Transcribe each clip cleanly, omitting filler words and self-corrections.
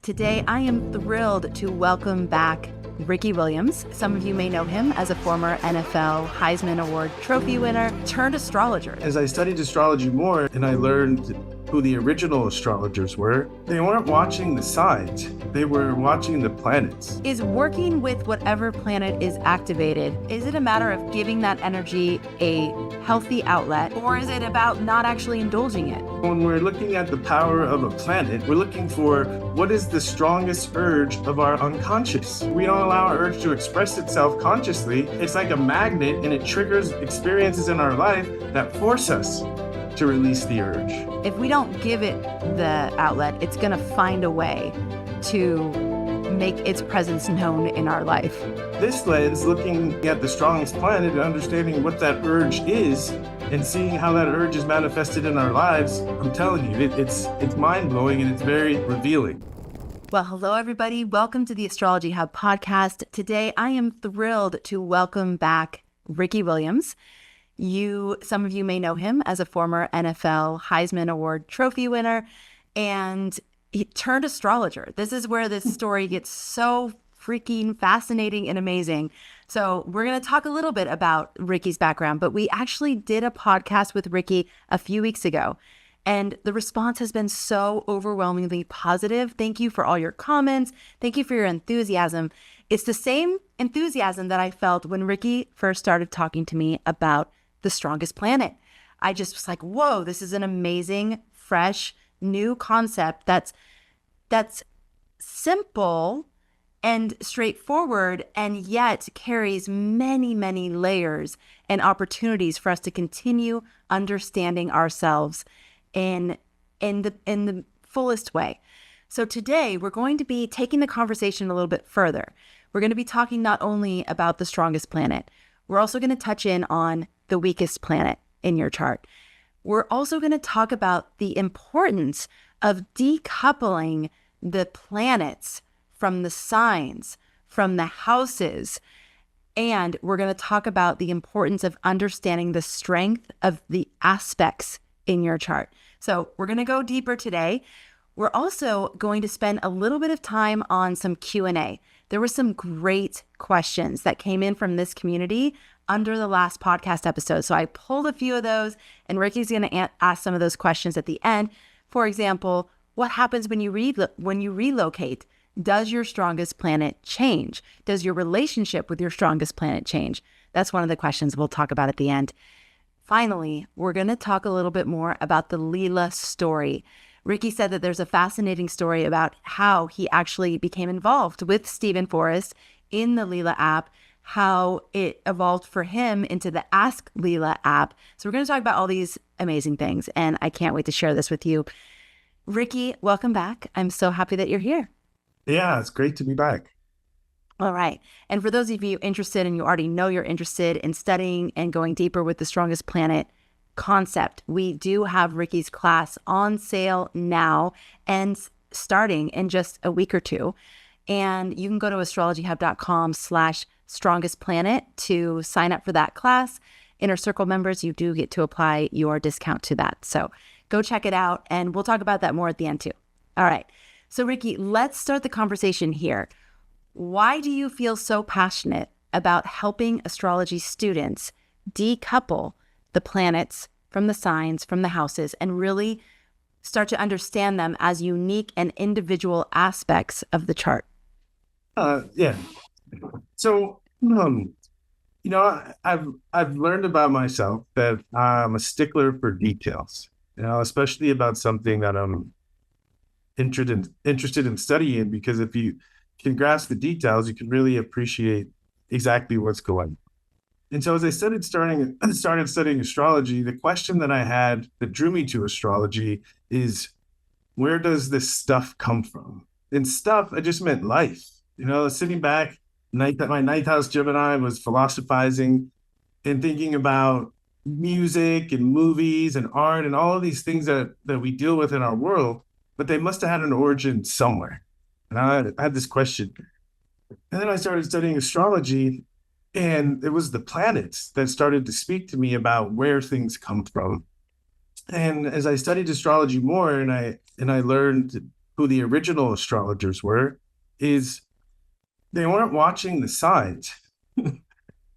Today, I am thrilled to welcome back Ricky Williams. Some of you may know him as a former NFL Heisman Award trophy winner turned astrologer. As I studied astrology more and I learned who the original astrologers were, they weren't watching the signs, they were watching the planets. Is working with whatever planet is activated, is it a matter of giving that energy a healthy outlet, or is it about not actually indulging it? When we're looking at the power of a planet, we're looking for what is the strongest urge of our unconscious. We don't allow our urge to express itself consciously. It's like a magnet, and it triggers experiences in our life that force us to release the urge. If we don't give it the outlet, it's going to find a way to make its presence known in our life. This lens, looking at the strongest planet and understanding what that urge is and seeing how that urge is manifested in our lives, I'm telling you, it's mind-blowing and it's very revealing. Well, hello, everybody. Welcome to the Astrology Hub podcast. Today, I am thrilled to welcome back Ricky Williams. Some of you may know him as a former NFL Heisman Award trophy winner, and he turned astrologer. This is where this story gets so freaking fascinating and amazing. So we're going to talk a little bit about Ricky's background, but we actually did a podcast with Ricky a few weeks ago, and the response has been so overwhelmingly positive. Thank you for all your comments. Thank you for your enthusiasm. It's the same enthusiasm that I felt when Ricky first started talking to me about the strongest planet. I just was like, whoa, this is an amazing, fresh, new concept that's simple and straightforward, and yet carries many, many layers and opportunities for us to continue understanding ourselves in the fullest way. So today we're going to be taking the conversation a little bit further. We're going to be talking not only about the strongest planet, we're also going to touch in on the weakest planet in your chart. We're also going to talk about the importance of decoupling the planets from the signs, from the houses, and we're going to talk about the importance of understanding the strength of the aspects in your chart. So we're going to go deeper today. We're also going to spend a little bit of time on some Q&A. There were some great questions that came in from this community under the last podcast episode. So I pulled a few of those, and Ricky's going to ask some of those questions at the end. For example, what happens when you relocate? Does your strongest planet change? Does your relationship with your strongest planet change? That's one of the questions we'll talk about at the end. Finally, we're going to talk a little bit more about the Lila story. Ricky said that there's a fascinating story about how he actually became involved with Stephen Forrest in the Lila app, how it evolved for him into the Ask Lila app. So we're going to talk about all these amazing things, and I can't wait to share this with you. Ricky, welcome back. I'm so happy that you're here. Yeah, it's great to be back. All right. And for those of you interested, and you already know you're interested in studying and going deeper with the strongest planet concept, we do have Ricky's class on sale now and starting in just a week or two. And you can go to astrologyhub.com/strongestplanet to sign up for that class. Inner Circle members, you do get to apply your discount to that. So go check it out, and we'll talk about that more at the end too. All right. So Ricky, let's start the conversation here. Why do you feel so passionate about helping astrology students decouple the planets from the signs, from the houses, and really start to understand them as unique and individual aspects of the chart? Yeah. So, I've learned about myself that I'm a stickler for details, especially about something that I'm interested in studying, because if you can grasp the details, you can really appreciate exactly what's going on. And so as I started studying astrology, the question that I had that drew me to astrology is, where does this stuff come from? And stuff, I just meant life. Sitting back, my ninth house Gemini was philosophizing and thinking about music and movies and art and all of these things that we deal with in our world, but they must have had an origin somewhere. And I had this question. And then I started studying astrology, and it was the planets that started to speak to me about where things come from. And as I studied astrology more, and I learned who the original astrologers were, is they weren't watching the signs.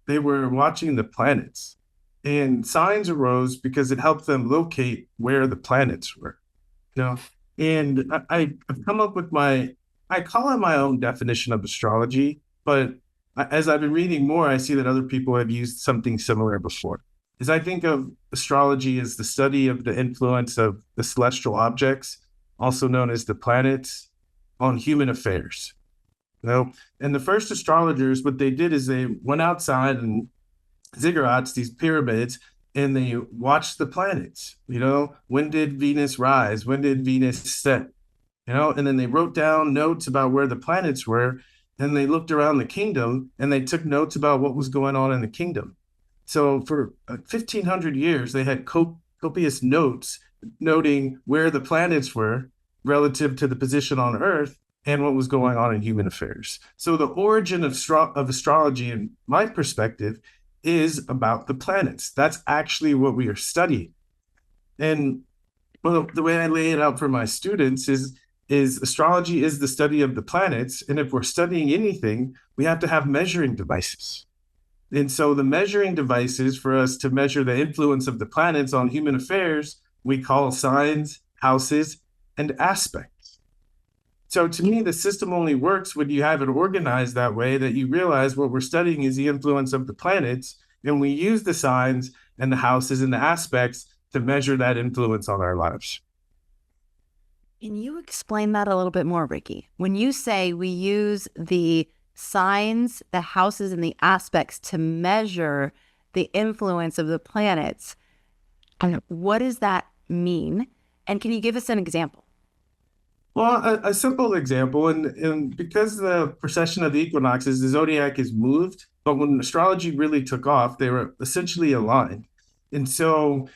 They were watching the planets. And signs arose because it helped them locate where the planets were. You know, and I've come up with I call it my own definition of astrology, but as I've been reading more, I see that other people have used something similar before. As I think of astrology as the study of the influence of the celestial objects, also known as the planets, on human affairs. You know, and the first astrologers, what they did is they went outside and ziggurats, these pyramids, and they watched the planets. You know, when did Venus rise? When did Venus set? You know, and then they wrote down notes about where the planets were. Then they looked around the kingdom and they took notes about what was going on in the kingdom. So for 1,500 years, they had copious notes noting where the planets were relative to the position on Earth and what was going on in human affairs. So the origin of astrology, in my perspective, is about the planets. That's actually what we are studying. And well, the way I lay it out for my students is astrology is the study of the planets. And if we're studying anything, we have to have measuring devices. And so the measuring devices for us to measure the influence of the planets on human affairs, we call signs, houses, and aspects. So to me, the system only works when you have it organized that way, that you realize what we're studying is the influence of the planets, and we use the signs and the houses and the aspects to measure that influence on our lives. Can you explain that a little bit more, Ricky? When you say we use the signs, the houses, and the aspects to measure the influence of the planets, what does that mean? And can you give us an example? Well, a simple example, and because the precession of the equinoxes, the zodiac is moved, but when astrology really took off, they were essentially aligned. And so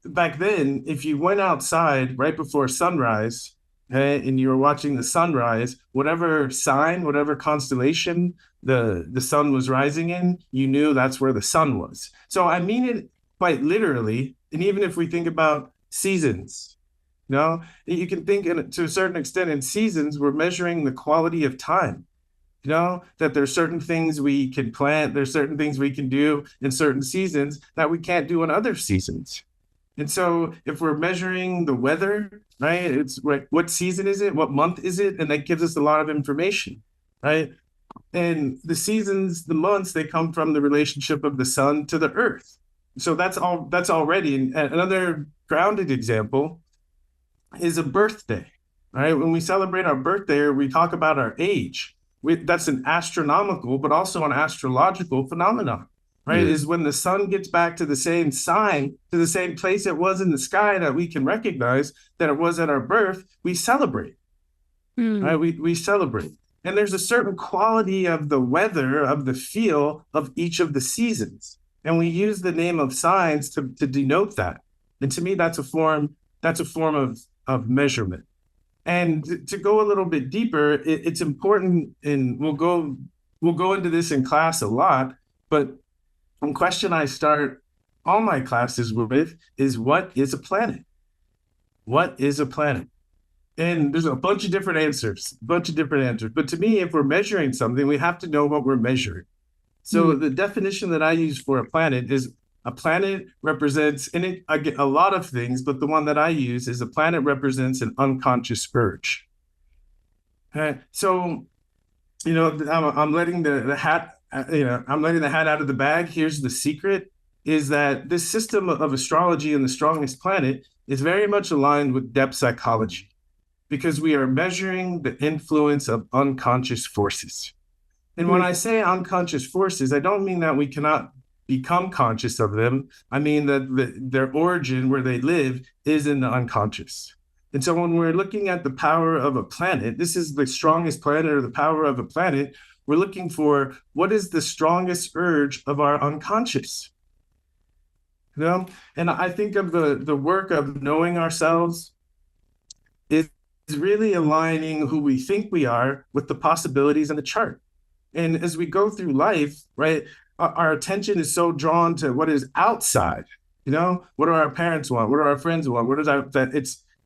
back then, if you went outside right before sunrise, okay, and you were watching the sunrise, whatever sign, whatever constellation the sun was rising in, you knew that's where the sun was. So I mean it quite literally. And even if we think about seasons, you know, you can think to a certain extent in seasons, we're measuring the quality of time. You know, that there's certain things we can plant, there's certain things we can do in certain seasons that we can't do in other seasons. And so if we're measuring the weather, right, it's like, what season is it? What month is it? And that gives us a lot of information, right? And the seasons, the months, they come from the relationship of the sun to the earth. So that's already another grounded example is a birthday, right? When we celebrate our birthday, we talk about our age. That's an astronomical, but also an astrological phenomenon, right? Is when the sun gets back to the same sign, to the same place it was in the sky that we can recognize that it was at our birth, we celebrate, right? We celebrate. And there's a certain quality of the weather, of the feel of each of the seasons. And we use the name of signs to denote that. And to me, that's a form of measurement. And to go a little bit deeper, it's important, and we'll go into this in class a lot, but one question I start all my classes with is, what is a planet? What is a planet? And there's a bunch of different answers. But to me, if we're measuring something, we have to know what we're measuring. So the definition that I use for a planet is a planet represents, and I get a lot of things, but the one that I use is a planet represents an unconscious urge. Okay. So, you know, I'm letting the hat, I'm letting the hat out of the bag. Here's the secret, is that this system of astrology and the strongest planet is very much aligned with depth psychology, because we are measuring the influence of unconscious forces. And when I say unconscious forces, I don't mean that we cannot become conscious of them. I mean that their origin, where they live, is in the unconscious. And so when we're looking at the power of a planet, this is the strongest planet, or the power of a planet, we're looking for what is the strongest urge of our unconscious. You know? And I think of the work of knowing ourselves is really aligning who we think we are with the possibilities in the chart. And as we go through life, right, our attention is so drawn to what is outside. You know, what do our parents want? What do our friends want?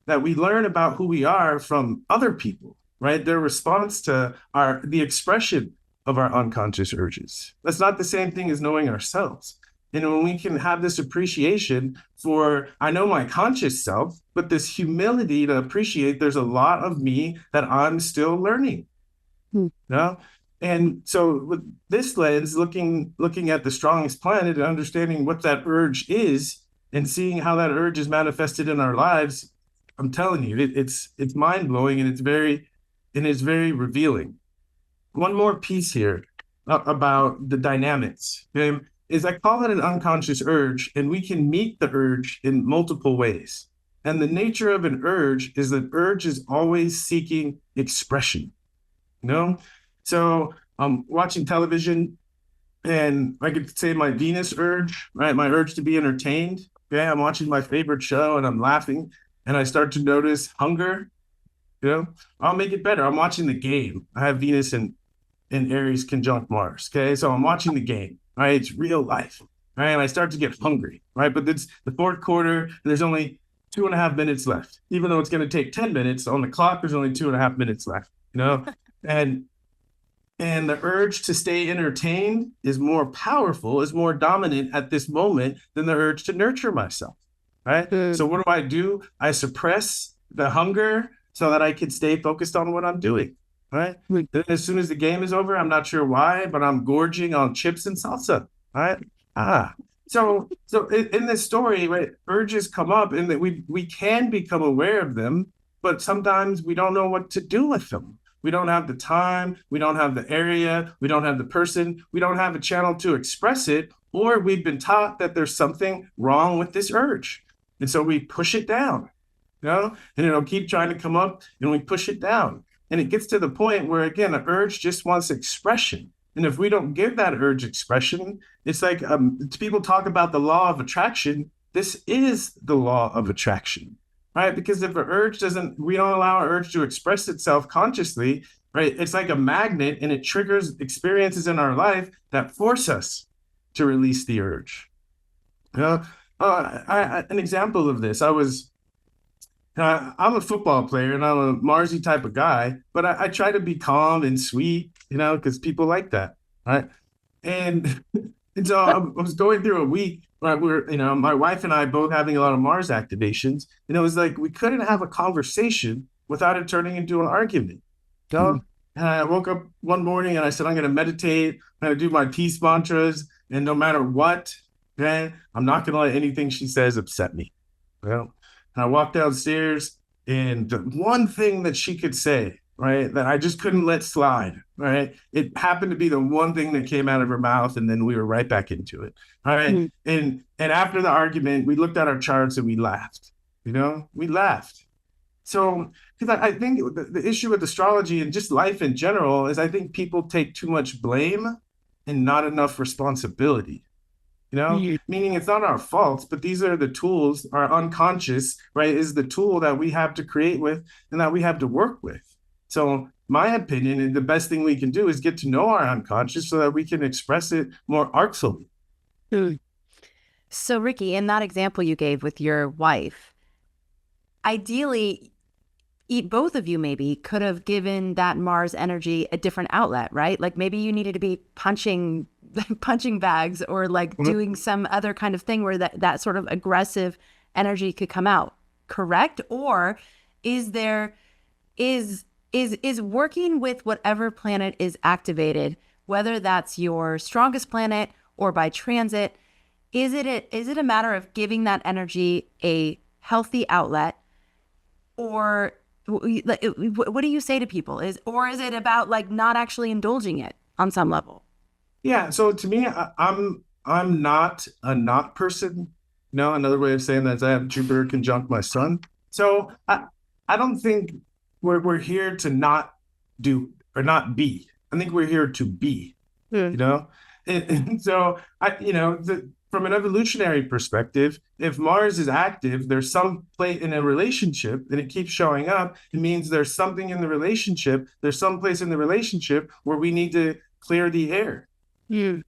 that we learn about who we are from other people, right? Their response to the expression of our unconscious urges. That's not the same thing as knowing ourselves. And when we can have this appreciation for, I know my conscious self, but this humility to appreciate there's a lot of me that I'm still learning. You know? And so with this lens, looking at the strongest planet and understanding what that urge is and seeing how that urge is manifested in our lives, I'm telling you, it's mind-blowing, and it's very revealing. One more piece here about the dynamics, okay, is I call it an unconscious urge, and we can meet the urge in multiple ways. And the nature of an urge is that urge is always seeking expression. You know, so I'm watching television, and I could say my Venus urge, right? My urge to be entertained. Okay, I'm watching my favorite show and I'm laughing, and I start to notice hunger. You know, I'll make it better. I'm watching the game. I have Venus in Aries conjunct Mars. Okay, so I'm watching the game. Right, it's real life. Right, and I start to get hungry. Right, but it's the fourth quarter, and there's only 2.5 minutes left. Even though it's going to take 10 minutes on the clock, there's only 2.5 minutes left. You know, and the urge to stay entertained is more powerful, is more dominant at this moment than the urge to nurture myself. Right. So what do? I suppress the hunger so that I can stay focused on what I'm doing. Right. Then as soon as the game is over, I'm not sure why, but I'm gorging on chips and salsa. Right. So in this story, right, urges come up, and that we can become aware of them, but sometimes we don't know what to do with them. We don't have the time, we don't have the area, we don't have the person, we don't have a channel to express it, or we've been taught that there's something wrong with this urge. And so we push it down, you know, and it'll keep trying to come up, and we push it down. And it gets to the point where, again, the urge just wants expression. And if we don't give that urge expression, it's like people talk about the law of attraction. This is the law of attraction. Right? Because if an urge we don't allow our urge to express itself consciously, right? It's like a magnet, and it triggers experiences in our life that force us to release the urge. You know, an example of this, I'm a football player, and I'm a Marsy type of guy, but I try to be calm and sweet, you know, because people like that, right? And so I was going through a week. We're, you know, my wife and I both having a lot of Mars activations, and it was like we couldn't have a conversation without it turning into an argument. So, and I woke up one morning and I said, I'm going to meditate, I'm going to do my peace mantras, and no matter what, okay, I'm not going to let anything she says upset me. Well, and I walked downstairs, and the one thing that she could say, right, that I just couldn't let slide, right, it happened to be the one thing that came out of her mouth, and then we were right back into it. All right. And after the argument, we looked at our charts and we laughed. You know, we laughed. So, because I think the issue with astrology and just life in general is I think people take too much blame and not enough responsibility. You know, meaning it's not our faults, but these are the tools, our unconscious, right, is the tool that we have to create with and that we have to work with. So my opinion, and the best thing we can do is get to know our unconscious so that we can express it more artfully. So Ricky, in that example you gave with your wife, ideally, both of you maybe could have given that Mars energy a different outlet, right? Like maybe you needed to be punching bags, or like doing some other kind of thing where that sort of aggressive energy could come out, correct? Or is working with whatever planet is activated, whether that's your strongest planet or by transit, is it a matter of giving that energy a healthy outlet? Or what do you say to people? Is it about like not actually indulging it on some level? Yeah. So to me, I'm not a not person. No, another way of saying that is I have Jupiter conjunct my sun. So I don't think we're here to not do or not be. I think we're here to be. You know, and so from an evolutionary perspective, if Mars is active, there's some place in a relationship and it keeps showing up. It means there's something in the relationship. There's some place in the relationship where we need to clear the air. You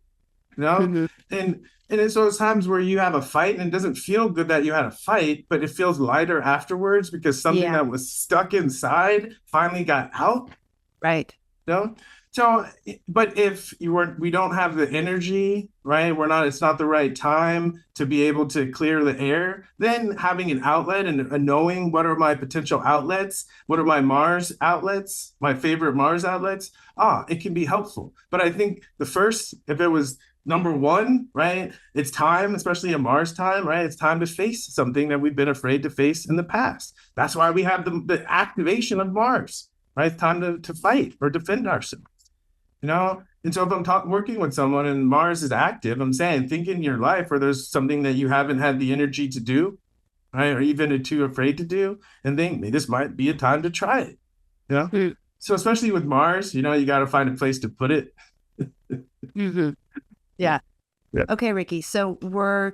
know, and And it's those times where you have a fight and it doesn't feel good that you had a fight, but it feels lighter afterwards because something Yeah. that was stuck inside finally got out. Right. No. So, but if we don't have the energy, right? It's not the right time to be able to clear the air, then having an outlet and knowing what are my potential outlets, what are my Mars outlets, my favorite Mars outlets, it can be helpful. But I think if it was number one, right? It's time, especially a Mars time, right? It's time to face something that we've been afraid to face in the past. That's why we have the activation of Mars, right? It's time to fight or defend ourselves. And so if I'm working with someone and Mars is active, I'm saying think in your life where there's something that you haven't had the energy to do, right, or even too afraid to do, and think maybe this might be a time to try it. Mm. So especially with Mars, you got to find a place to put it. Mm-hmm. Yeah. Okay, Ricky, so we're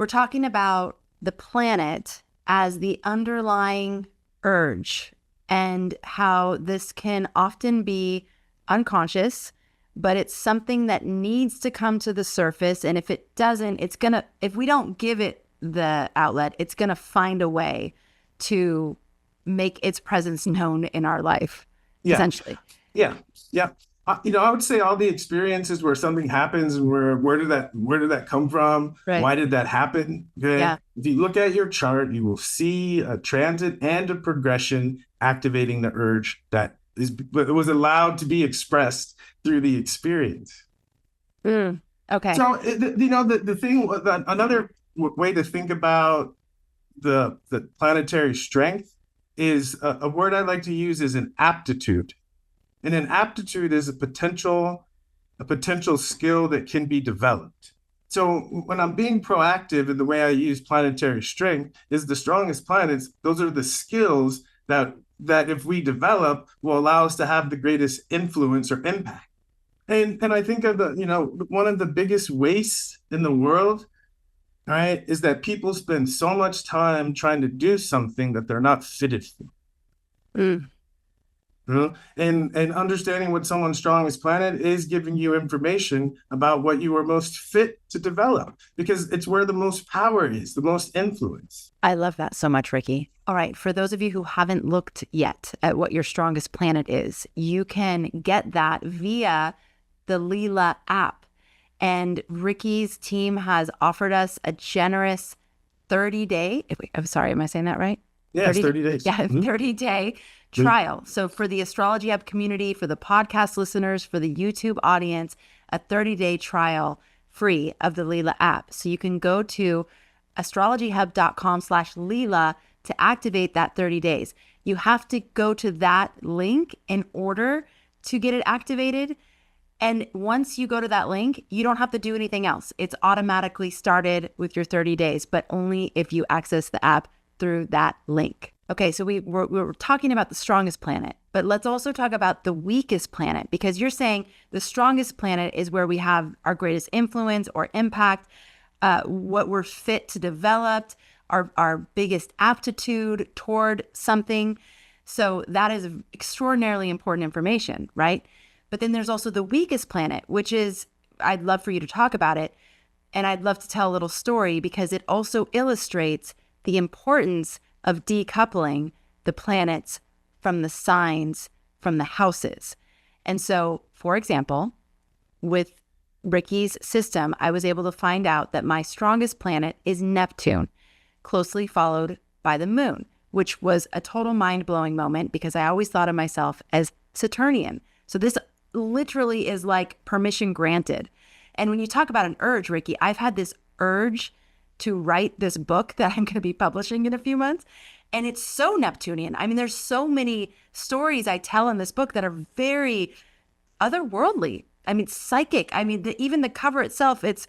talking about the planet as the underlying urge and how this can often be unconscious, but it's something that needs to come to the surface. And if it doesn't, if we don't give it the outlet, it's gonna find a way to make its presence known in our life, essentially. Yeah. I would say all the experiences where something happens and where did that come from? Right. Why did that happen? Okay. Yeah. If you look at your chart, you will see a transit and a progression activating the urge that was allowed to be expressed through the experience. Okay. So the thing, another way to think about the planetary strength is a word I like to use is an aptitude. And an aptitude is a potential skill that can be developed. So when I'm being proactive in the way I use planetary strength is the strongest planets, those are the skills that if we develop will allow us to have the greatest influence or impact. And I think of one of the biggest wastes in the world, right, is that people spend so much time trying to do something that they're not fitted for. And understanding what someone's strongest planet is giving you information about what you are most fit to develop, because it's where the most power is, the most influence. I love that so much, Ricky. All right, for those of you who haven't looked yet at what your strongest planet is, you can get that via the Lila app. And Ricky's team has offered us a generous 30-day, I'm sorry, am I saying that right? Yeah, 30 days. Yeah, 30-day trial. So for the Astrology Hub community, for the podcast listeners, for the YouTube audience, a 30-day trial free of the Lila app. So you can go to astrologyhub.com/Lila to activate that 30 days. You have to go to that link in order to get it activated. And once you go to that link, you don't have to do anything else. It's automatically started with your 30 days, but only if you access the app through that link. Okay, so we're talking about the strongest planet, but let's also talk about the weakest planet, because you're saying the strongest planet is where we have our greatest influence or impact, what we're fit to develop, our biggest aptitude toward something. So that is extraordinarily important information, right? But then there's also the weakest planet, which is, I'd love for you to talk about it. And I'd love to tell a little story because it also illustrates the importance of decoupling the planets from the signs, from the houses. And so, for example, with Ricky's system, I was able to find out that my strongest planet is Neptune, closely followed by the moon, which was a total mind-blowing moment because I always thought of myself as Saturnian. So this literally is like permission granted. And when you talk about an urge, Ricky, I've had this urge to write this book that I'm going to be publishing in a few months. And it's so Neptunian. I mean, there's so many stories I tell in this book that are very otherworldly. I mean, psychic. I mean, even the cover itself, it's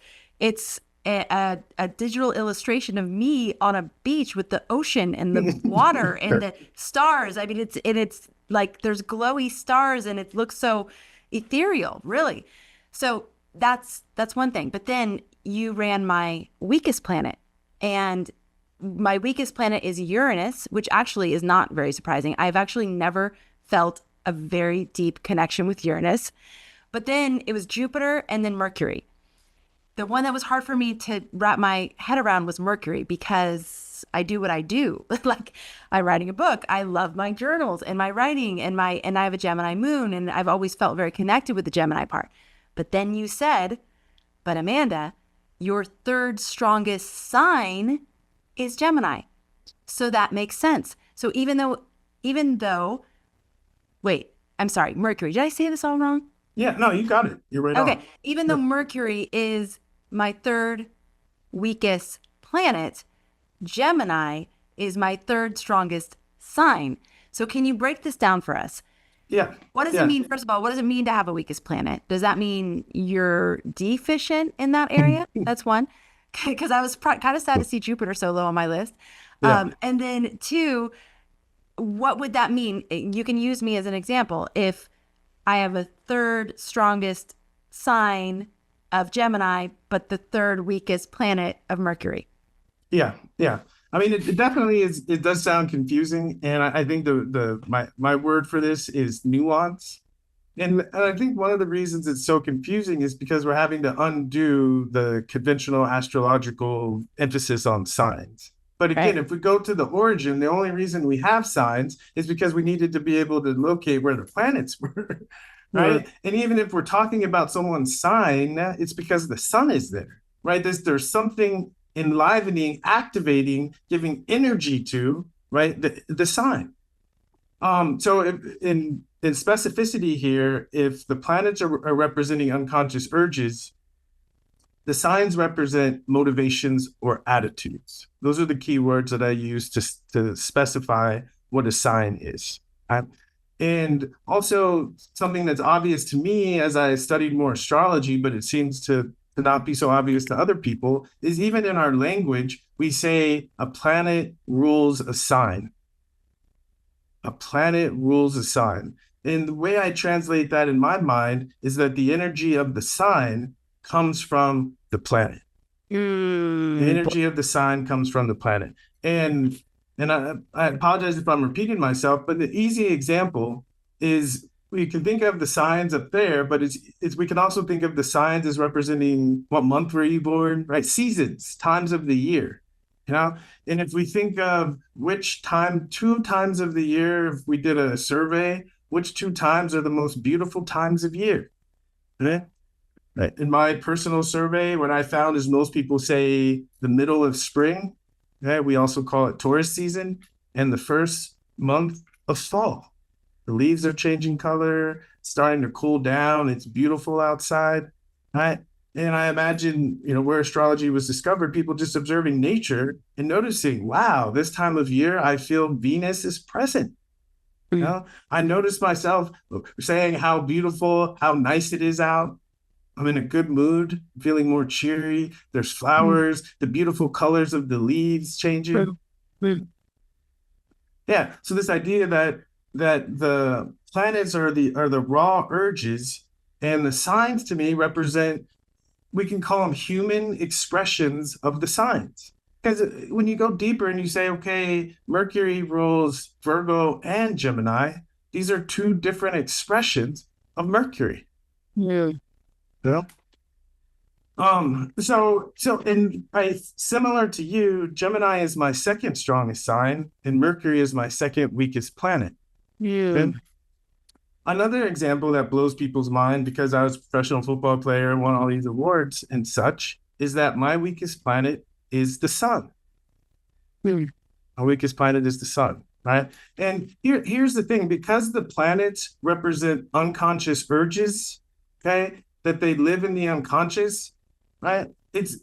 a digital illustration of me on a beach with the ocean and the water and the stars. I mean, it's like there's glowy stars and it looks so ethereal, really. So that's one thing. But then you ran my weakest planet, and my weakest planet is Uranus, which actually is not very surprising. I've actually never felt a very deep connection with Uranus. But then it was Jupiter and then Mercury. The one that was hard for me to wrap my head around was Mercury, because I do what I do. Like, I'm writing a book. I love my journals and my writing and I have a Gemini moon, and I've always felt very connected with the Gemini part. But then you said, but Amanda, your third strongest sign is Gemini. So that makes sense. So even though, wait, I'm sorry, Mercury. Did I say this all wrong? Yeah, no, you got it. You're right Okay. on. Even though Mercury is my third weakest planet, Gemini is my third strongest sign. So can you break this down for us? Yeah. What does yeah. it mean? First of all, what does it mean to have a weakest planet? Does that mean you're deficient in that area? That's one. Because I was kind of sad to see Jupiter so low on my list. Yeah. And then two, what would that mean? You can use me as an example. If I have a third strongest sign of Gemini, but the third weakest planet of Mercury. Yeah, yeah. I mean, it definitely is. It does sound confusing, and I think my word for this is nuance. And I think one of the reasons it's so confusing is because we're having to undo the conventional astrological emphasis on signs. But again, Right. if we go to the origin, the only reason we have signs is because we needed to be able to locate where the planets were, right? And even if we're talking about someone's sign, it's because the sun is there, right? There's something enlivening, activating, giving energy to, right? The sign. So in specificity here, if the planets are representing unconscious urges, the signs represent motivations or attitudes. Those are the key words that I use to specify what a sign is. And also something that's obvious to me as I studied more astrology, but it seems to not be so obvious to other people, is even in our language, we say a planet rules a sign. A planet rules a sign. And the way I translate that in my mind is that the energy of the sign comes from the planet. The energy of the sign comes from the planet. And I apologize if I'm repeating myself, but the easy example is we can think of the signs up there, but it's we can also think of the signs as representing what month were you born, right? Seasons, times of the year. And if we think of which time, 2 times of the year, if we did a survey, which 2 times are the most beautiful times of year? Right? In my personal survey, what I found is most people say the middle of spring. Right? We also call it Taurus season, and the first month of fall. The leaves are changing color, starting to cool down. It's beautiful outside. Right? And I imagine, where astrology was discovered, people just observing nature and noticing, wow, this time of year, I feel Venus is present. I noticed myself saying how beautiful, how nice it is out. I'm in a good mood, feeling more cheery. There's flowers, the beautiful colors of the leaves changing. Yeah. So this idea that the planets are the raw urges, and the signs to me represent, we can call them human expressions of the signs. Because when you go deeper and you say, okay, Mercury rules Virgo and Gemini, these are two different expressions of Mercury. Yeah. So similar to you, Gemini is my second strongest sign, and Mercury is my second weakest planet. Yeah. And another example that blows people's mind, because I was a professional football player and won all these awards and such, is that my weakest planet is the sun. My weakest planet is the sun, right? And here's the thing, because the planets represent unconscious urges, okay, that they live in the unconscious, right?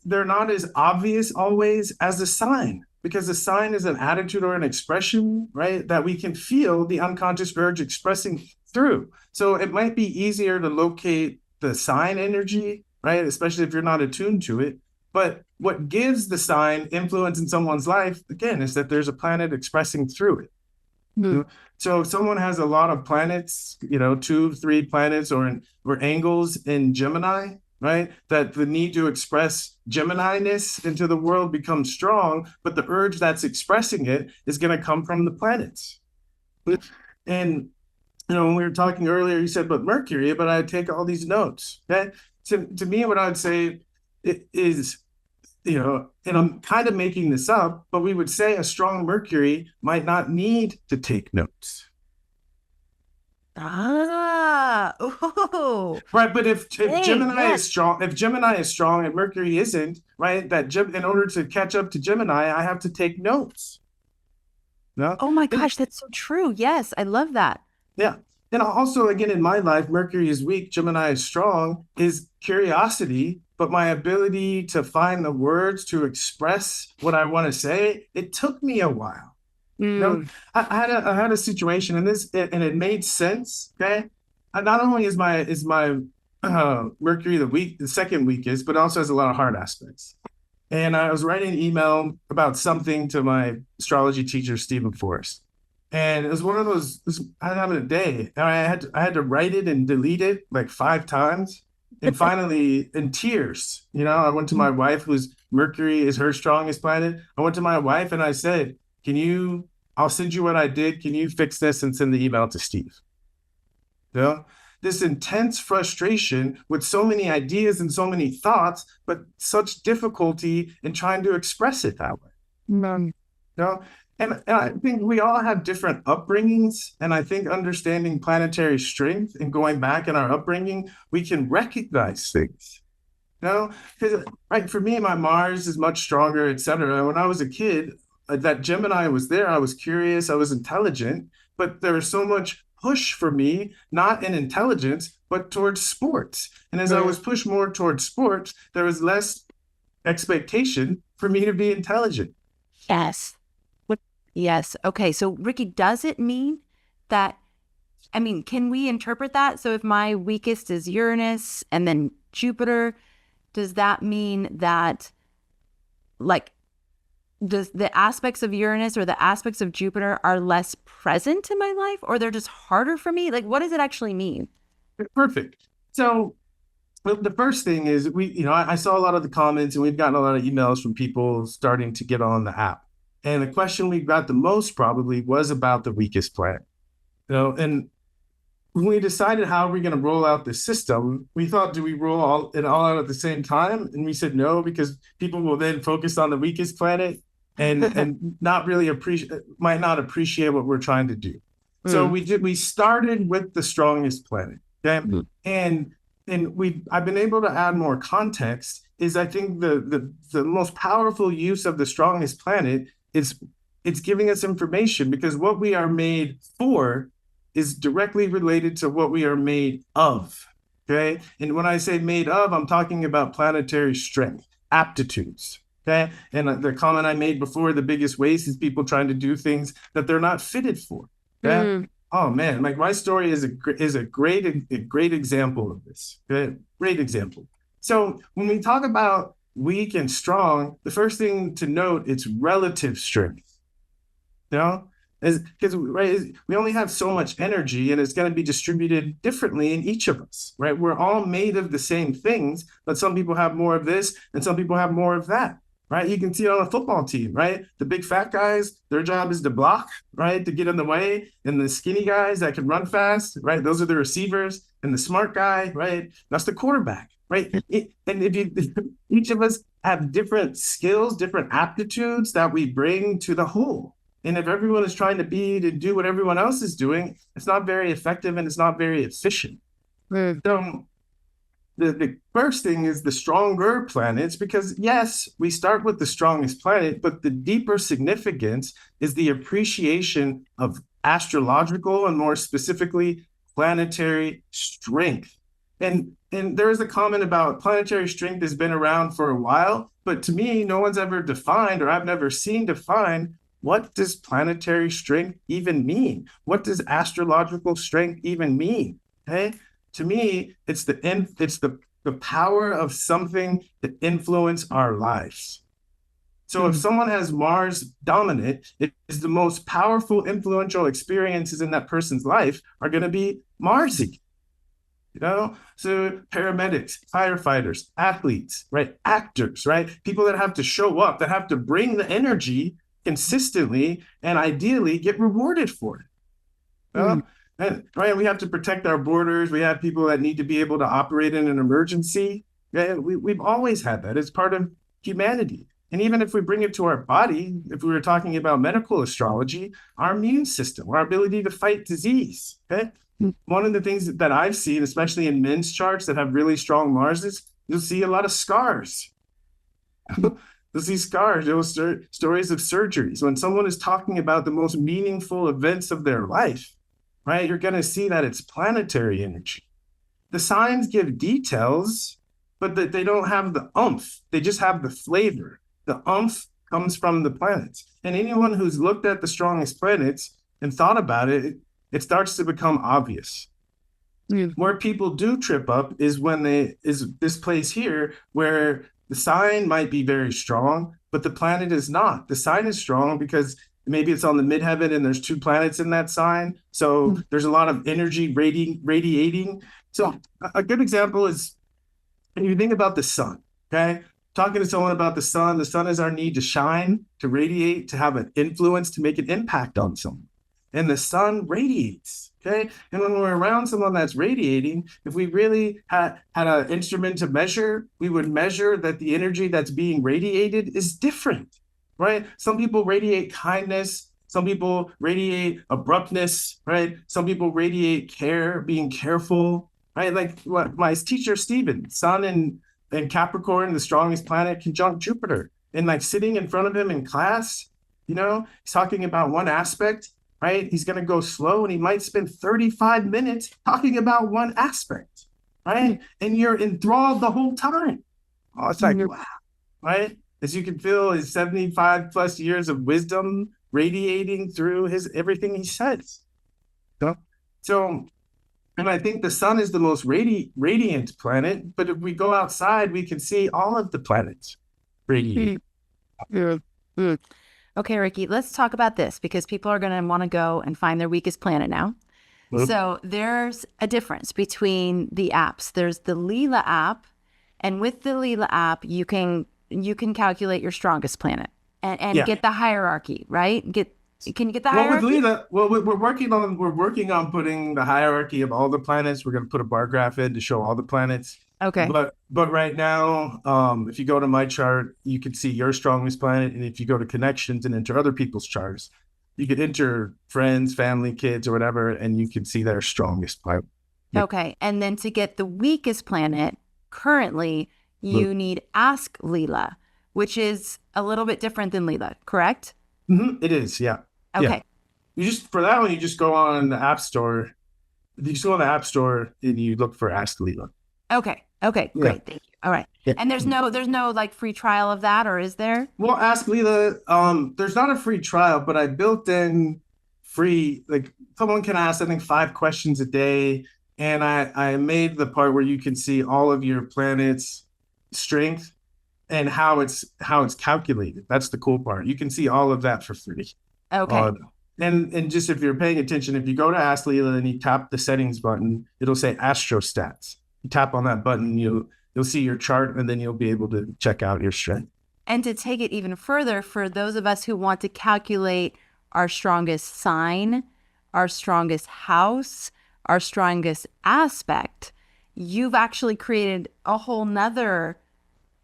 They're not as obvious always as a sign, because a sign is an attitude or an expression, right, that we can feel the unconscious urge expressing through. So it might be easier to locate the sign energy, right, especially if you're not attuned to it. But what gives the sign influence in someone's life, again, is that there's a planet expressing through it. So if someone has a lot of planets, 2, 3 planets or angles in Gemini, right, that the need to express Gemini-ness into the world becomes strong, but the urge that's expressing it is going to come from the planets. And, when we were talking earlier, you said, but Mercury, but I take all these notes. Okay? To me, what I would say, it is, and I'm kind of making this up, but we would say a strong Mercury might not need to take notes. Oh, Right, but if dang, Gemini is yes. strong, if Gemini is strong and Mercury isn't, right, in order to catch up to Gemini, I have to take notes. No, Oh my and gosh, that's so true. Yes, I love that. yeah. And also, again, in my life, Mercury is weak, Gemini is strong, is curiosity, but my ability to find the words to express what I want to say, it took me a while. No, Mm. I had a situation, and and it made sense. Okay, not only is my Mercury the second weakest, but also has a lot of hard aspects. And I was writing an email about something to my astrology teacher, Stephen Forrest. And it was one of those, I was having a day. And I had to write it and delete it like 5 times. And finally, in tears, I went to my wife, whose Mercury is her strongest planet. I went to my wife and I said, I'll send you what I did. Can you fix this and send the email to Steve? You know? This intense frustration with so many ideas and so many thoughts, but such difficulty in trying to express it that way. You know? And I think we all have different upbringings. And I think understanding planetary strength and going back in our upbringing, we can recognize things. Because right, for me, my Mars is much stronger, et cetera. When I was a kid, that Gemini was there. I was curious, I was intelligent, but there was so much push for me, not in intelligence, but towards sports. And as I was pushed more towards sports, there was less expectation for me to be intelligent. Yes. What? Yes. Okay. So, Ricky, does it mean that, I mean, can we interpret that? So, if my weakest is Uranus and then Jupiter, does that mean that, like, does the aspects of Uranus or the aspects of Jupiter are less present in my life, or they're just harder for me? Like, what does it actually mean? Perfect. So, well, the first thing is I saw a lot of the comments and we've gotten a lot of emails from people starting to get on the app. And the question we got the most probably was about the weakest planet. And when we decided how we're going to roll out the system, we thought, do we roll it all out at the same time? And we said no, because people will then focus on the weakest planet and not really might not appreciate what we're trying to do. So we started with the strongest planet. Okay. And I've been able to add more context. Is I think the most powerful use of the strongest planet is it's giving us information, because what we are made for is directly related to what we are made of. Okay. And when I say made of, I'm talking about planetary strength, aptitudes. Okay. And the comment I made before, the biggest waste is people trying to do things that they're not fitted for. Okay. Oh man, like my story is a great example of this. Okay? Great example. So when we talk about weak and strong, the first thing to note, it's relative strength. Because we only have so much energy, and it's going to be distributed differently in each of us. Right? We're all made of the same things, but some people have more of this, and some people have more of that. Right? You can see it on a football team, right? The big fat guys, their job is to block, right? To get in the way. And the skinny guys that can run fast, right? Those are the receivers. And the smart guy, right? That's the quarterback, right? And each of us have different skills, different aptitudes that we bring to the whole. And if everyone is trying to do what everyone else is doing, it's not very effective and it's not very efficient. So the first thing is the stronger planets, because yes, we start with the strongest planet, but the deeper significance is the appreciation of astrological and more specifically planetary strength. And there is a comment about planetary strength has been around for a while, but to me, no one's ever defined, or I've never seen defined, what does planetary strength even mean? What does astrological strength even mean? Okay. To me, it's the power of something that influence our lives. So if someone has Mars dominant, it is the most powerful, influential experiences in that person's life are going to be Marsy. So paramedics, firefighters, athletes, right? Actors, right? People that have to show up, that have to bring the energy consistently and ideally get rewarded for it. And, right, we have to protect our borders. We have people that need to be able to operate in an emergency. Yeah, we've always had that. It's part of humanity. And even if we bring it to our body, if we were talking about medical astrology, our immune system, our ability to fight disease. Okay. One of the things that I've seen, especially in men's charts that have really strong Marses, you'll see a lot of scars. You'll see scars. You'll stories of surgeries. When someone is talking about the most meaningful events of their life, right, you're going to see that it's planetary energy. The signs give details, but they don't have the umph. They just have the flavor. The umph comes from the planets. And anyone who's looked at the strongest planets and thought about it, it starts to become obvious. Where people do trip up is when is this place here where the sign might be very strong, but the planet is not. The sign is strong because maybe it's on the midheaven and there's 2 planets in that sign. So there's a lot of energy radiating. So a good example is when you think about the sun, okay? Talking to someone about the sun is our need to shine, to radiate, to have an influence, to make an impact on someone. And the sun radiates, okay? And when we're around someone that's radiating, if we really had an instrument to measure, we would measure that the energy that's being radiated is different, right? Some people radiate kindness. Some people radiate abruptness, right? Some people radiate care, being careful, right? Like what my teacher, Stephen, sun and Capricorn, the strongest planet, conjunct Jupiter. And like sitting in front of him in class, he's talking about one aspect, right? He's going to go slow and he might spend 35 minutes talking about one aspect, right? And you're enthralled the whole time. Oh, it's like, wow, right? As you can feel his 75 plus years of wisdom radiating through everything he says. So, and I think the sun is the most radiant planet, but if we go outside, we can see all of the planets radiate. Okay, Ricky, let's talk about this because people are going to want to go and find their weakest planet now. So there's a difference between the apps. There's the Lila app, and with the Lila app, you can calculate your strongest planet and get the hierarchy, right? Can you get the hierarchy? With Lila, we're working on putting the hierarchy of all the planets. We're going to put a bar graph in to show all the planets. Okay. But right now, if you go to my chart, you can see your strongest planet. And if you go to connections and enter other people's charts, you could enter friends, family, kids, or whatever, and you can see their strongest planet. Okay. And then to get the weakest planet, currently, you need Ask Lila, which is a little bit different than Lila, correct? It is, yeah. Okay. Yeah. For that one, you just go on the App Store. You just go on the App Store and you look for Ask Lila. Okay. Great. Thank you. All right. Yeah. And there's no like free trial of that, or is there? Well, Ask Lila, there's not a free trial, but I built in free, like someone can ask, I think 5 questions a day. And I made the part where you can see all of your planets' strength and how it's calculated. That's the cool part. You can see all of that for free. Okay. And just if you're paying attention, if you go to Ask Lila and you tap the settings button, it'll say Astro Stats. You tap on that button, you'll see your chart, and then you'll be able to check out your strength. And to take it even further, for those of us who want to calculate our strongest sign, our strongest house, our strongest aspect, you've actually created a whole nother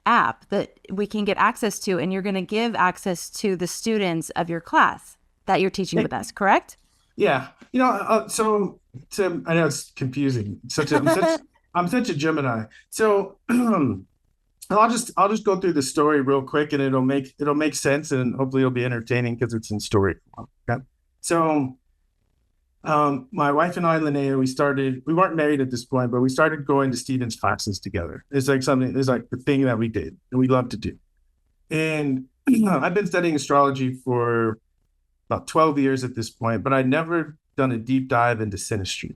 app that we can get access to, and you're going to give access to the students of your class that you're teaching with us, correct? Yeah. So I know it's confusing. I'm such a Gemini. So I'll just go through the story real quick, and it'll make sense, and hopefully it'll be entertaining because it's in story. Okay. So my wife and I, Linnea, we weren't married at this point, but we started going to Stephen's classes together. It's like the thing that we did and we love to do. And I've been studying astrology for about 12 years at this point, but I'd never done a deep dive into synastry.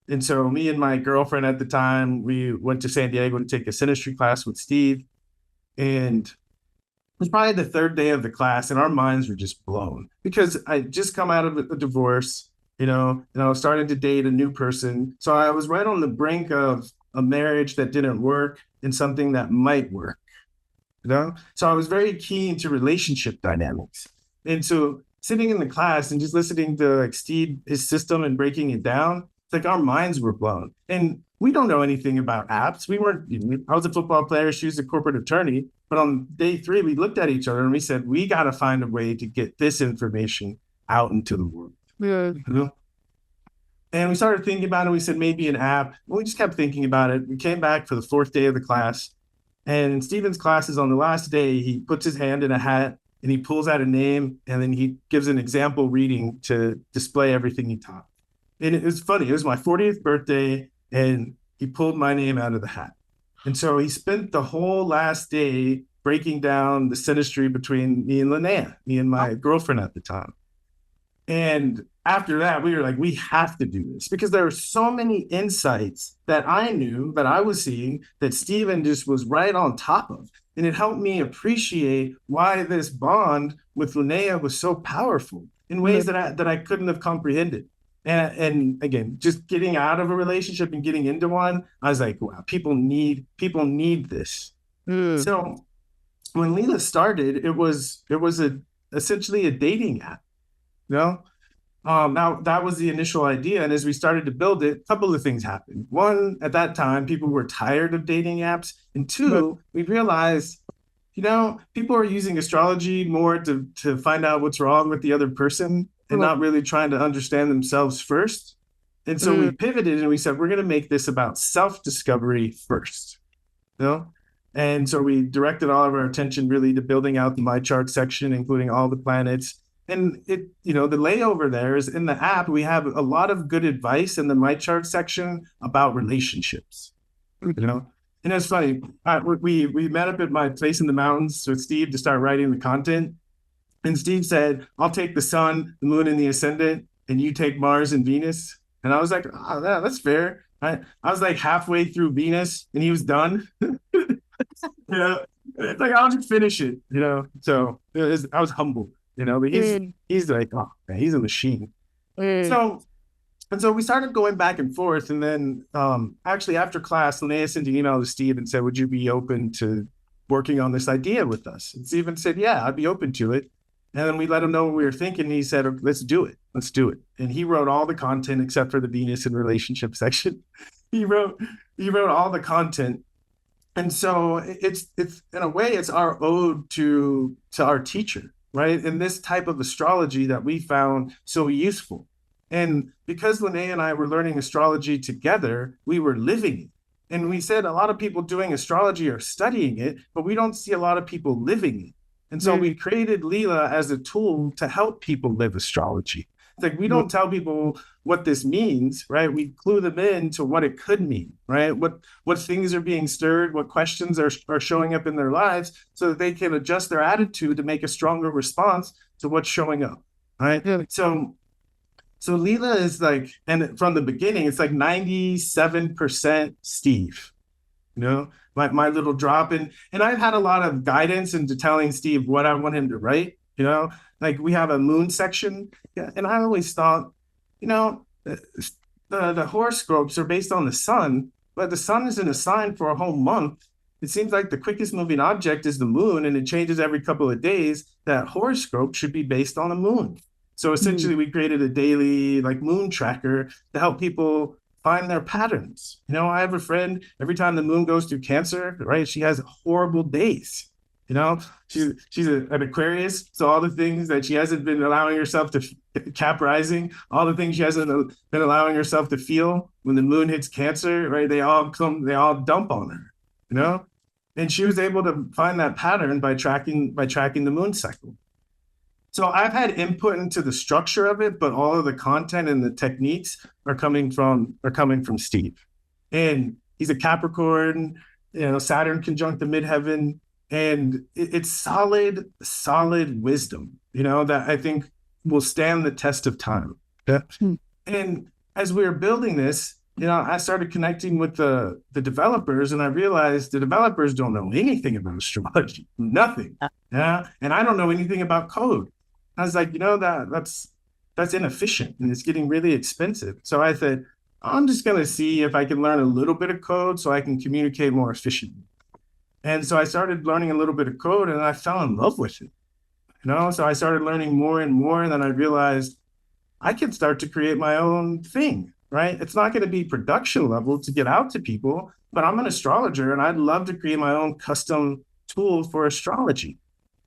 And so me and my girlfriend at the time, we went to San Diego to take a synastry class with Steve. And it was probably the 3rd day of the class, and our minds were just blown because I just come out of a divorce, and I was starting to date a new person. So I was right on the brink of a marriage that didn't work and something that might work, So I was very keen to relationship dynamics. And so sitting in the class and just listening to Steve, his system, and breaking it down, It's like our minds were blown. And we don't know anything about apps. We weren't, I was a football player, she was a corporate attorney. But on day 3, we looked at each other and we said, we got to find a way to get this information out into the world. Yeah. You know? And we started thinking about it. We said, maybe an app. We just kept thinking about it. We came back for the 4th day of the class. And in Stephen's classes on the last day, he puts his hand in a hat and he pulls out a name and then he gives an example reading to display everything he taught. And it was funny. It was my 40th birthday and he pulled my name out of the hat. And so he spent the whole last day breaking down the synastry between me and Linnea, me and my girlfriend at the time. And after that, we were like, we have to do this because there were so many insights that I knew that I was seeing that Stephen just was right on top of. And it helped me appreciate why this bond with Linnea was so powerful in ways that I couldn't have comprehended. And again, just getting out of a relationship and getting into one, I was like, wow, people need this. So when Lila started, it was essentially a dating app. Now that was the initial idea. And as we started to build it, a couple of things happened. One, at that time, people were tired of dating apps. And 2, we realized, people are using astrology more to find out what's wrong with the other person and not really trying to understand themselves first. And so we pivoted and we said, we're going to make this about self-discovery first. And so we directed all of our attention really to building out the My Chart section, including all the planets. And the layover there is in the app, we have a lot of good advice in the My Chart section about relationships, And it's funny, we met up at my place in the mountains with Steve to start writing the content. And Steve said, I'll take the sun, the moon, and the ascendant, and you take Mars and Venus. And I was like, oh, that's fair. I was like halfway through Venus and he was done. It's like, I'll just finish it, So I was humbled. But he's like, oh man, he's a machine. So we started going back and forth. And then actually after class, Linnea sent an email to Steve and said, would you be open to working on this idea with us? And Stephen said, yeah, I'd be open to it. And then we let him know what we were thinking. And he said, let's do it. And he wrote all the content except for the Venus and relationship section. He wrote all the content. And so it's in a way, it's our ode to our teacher. Right? And this type of astrology that we found so useful. And because Linnea and I were learning astrology together, we were living it. And we said a lot of people doing astrology are studying it, but we don't see a lot of people living it. And so we created Lila as a tool to help people live astrology. It's like we don't tell people what this means, right? We clue them in to what it could mean, right? What things are being stirred, what questions are showing up in their lives so that they can adjust their attitude to make a stronger response to what's showing up, right? Yeah. So Lila is like, and from the beginning, it's like 97% Steve, my little drop in. And I've had a lot of guidance into telling Steve what I want him to write, like we have a moon section. Yeah, and I always thought, the horoscopes are based on the sun, but the sun isn't a sign for a whole month. It seems like the quickest moving object is the moon, and it changes every couple of days. That horoscope should be based on the moon. So essentially, we created a daily moon tracker to help people find their patterns. I have a friend, every time the moon goes through Cancer, right, she has horrible days. She's an Aquarius, so all the things that she hasn't been allowing herself to Cap rising, all the things she hasn't been allowing herself to feel when the moon hits Cancer, right? They all dump on her, And she was able to find that pattern by tracking the moon cycle. So I've had input into the structure of it, but all of the content and the techniques are coming from Steve. And he's a Capricorn, Saturn conjunct the midheaven. And it's solid wisdom, that I think will stand the test of time. Yeah. And as we were building this, I started connecting with the developers, and I realized the developers don't know anything about astrology, nothing. Yeah. And I don't know anything about code. I was like, that's inefficient and it's getting really expensive. So I said, I'm just going to see if I can learn a little bit of code so I can communicate more efficiently. And so I started learning a little bit of code and I fell in love with it. So I started learning more and more. And then I realized I can start to create my own thing. right? It's not going to be production level to get out to people, but I'm an astrologer and I'd love to create my own custom tool for astrology.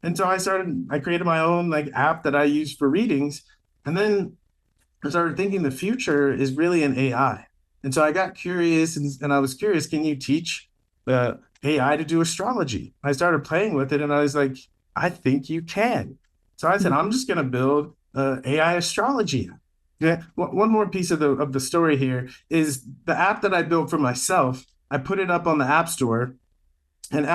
And so I created my own like app that I use for readings. And then I started thinking the future is really an AI. And so I got curious and I was curious, can you teach the AI to do astrology? I started playing with it and I was like, I think you can. So I said, I'm just going to build AI astrology. Yeah. One more piece of the story here is the app that I built for myself. I put it up on the App Store, and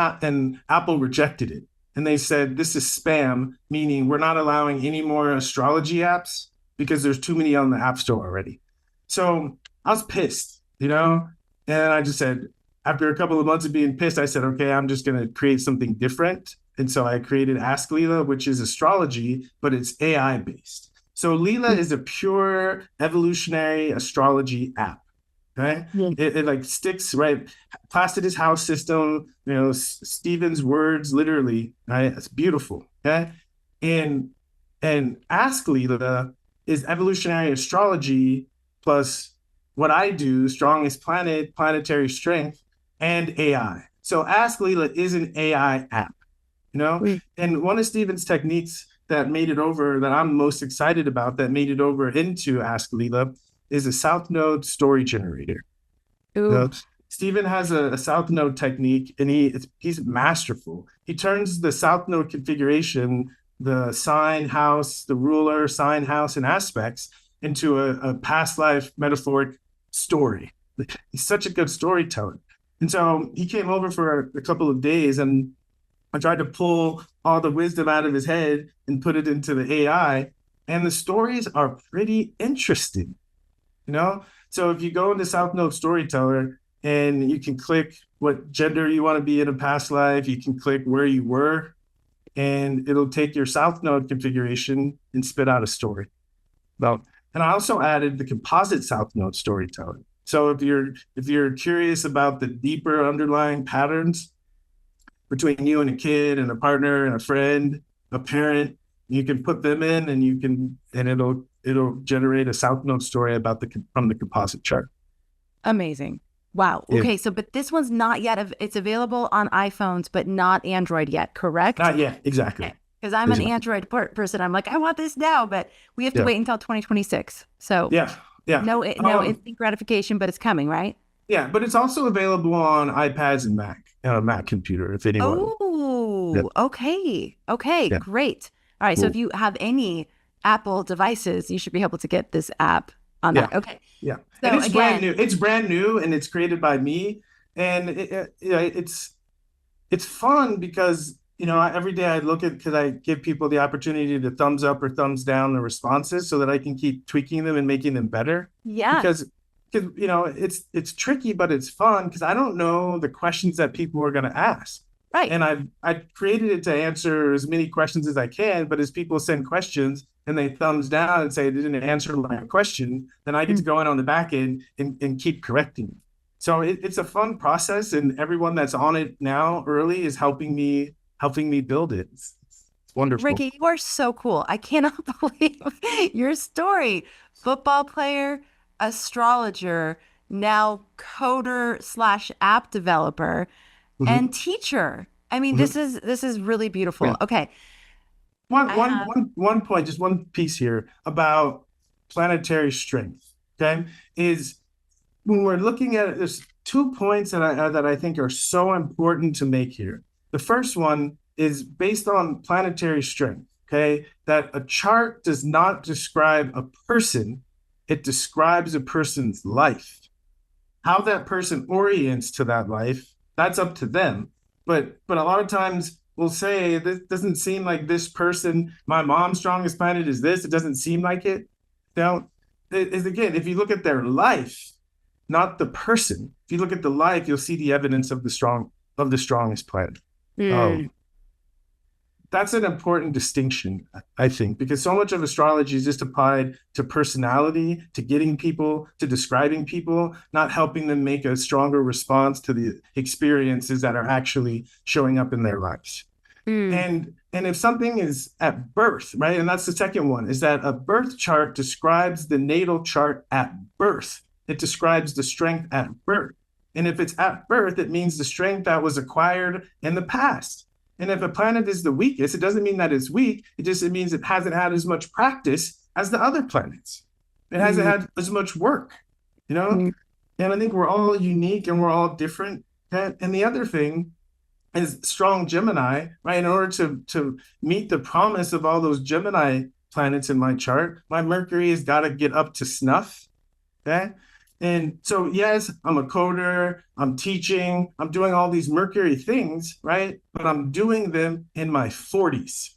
Apple rejected it. And they said this is spam, meaning we're not allowing any more astrology apps because there's too many on the App Store already. So I was pissed, and I just said, after a couple of months of being pissed, I said, okay, I'm just going to create something different. And so I created Ask Lila, which is astrology, but it's AI based. So Lila is a pure evolutionary astrology app. Okay. Yeah. It like sticks right. Placidus house system, Stephen's words, literally, right? It's beautiful. Okay. And Ask Lila is evolutionary astrology plus what I do, strongest planet, planetary strength, and AI. So Ask Lila is an AI app, and one of Stephen's techniques that made it over, that I'm most excited about, that made it over into Ask Lila, is a South Node story generator. Stephen has a South Node technique, and he's masterful. He turns the South Node configuration, the sign house, the ruler, sign house, and aspects into a past life metaphoric story. He's such a good storyteller. And so he came over for a couple of days, and I tried to pull all the wisdom out of his head and put it into the AI. And the stories are pretty interesting, So if you go into South Node Storyteller and you can click what gender you want to be in a past life, you can click where you were, and it'll take your South Node configuration and spit out a story. And I also added the composite South Node Storyteller. So if you're curious about the deeper underlying patterns between you and a kid and a partner and a friend, a parent, you can put them in and it'll generate a South Node story from the composite chart. Amazing. Wow. Okay. So, but this one's not yet, it's available on iPhones, but not Android yet, correct? Not yet. Exactly. Because I'm an Android person. I'm like, I want this now, but we have to wait until 2026. So yeah. No instant gratification, but it's coming, right? Yeah, but it's also available on iPads and Mac computer, if anyone. Oh, okay. Okay, great. All right. Cool. So if you have any Apple devices, you should be able to get this app on that. Okay. Yeah. So and it's brand new. It's brand new and it's created by me. And it's fun because, every day I look at, because I give people the opportunity to thumbs up or thumbs down the responses so that I can keep tweaking them and making them better. Yeah. Because it's tricky, but it's fun because I don't know the questions that people are going to ask. Right. And I've created it to answer as many questions as I can, but as people send questions and they thumbs down and say they didn't answer my question, then I get to go in on the back end and keep correcting it. So it's a fun process, and everyone that's on it now early is helping me build it. It's wonderful. Ricky, you are so cool. I cannot believe your story. Football player, astrologer, now coder / app developer, and teacher. I mean, this is really beautiful. Yeah. Okay. One point, just one piece here about planetary strength. Okay, is when we're looking at it, there's 2 points that I think are so important to make here. The first one is based on planetary strength. Okay, that a chart does not describe a person; it describes a person's life. How that person orients to that life, that's up to them. But a lot of times we'll say, this doesn't seem like this person, my mom's strongest planet is this. It doesn't seem like it. Again, if you look at their life, not the person, if you look at the life, you'll see the evidence of the strongest planet. That's an important distinction, I think, because so much of astrology is just applied to personality, to getting people, to describing people, not helping them make a stronger response to the experiences that are actually showing up in their lives. And if something is at birth, right, and that's the second one, is that a birth chart describes the natal chart at birth. it describes the strength at birth. And if it's at birth, it means the strength that was acquired in the past. And if a planet is the weakest, it doesn't mean that it's weak. It means it hasn't had as much practice as the other planets. It hasn't had as much work, you know? And I think we're all unique and we're all different. And the other thing is strong Gemini, right? In order to meet the promise of all those Gemini planets in my chart, my Mercury has got to get up to snuff. Okay. And so, yes, I'm a coder, I'm teaching, I'm doing all these Mercury things, right? But I'm doing them in my 40s.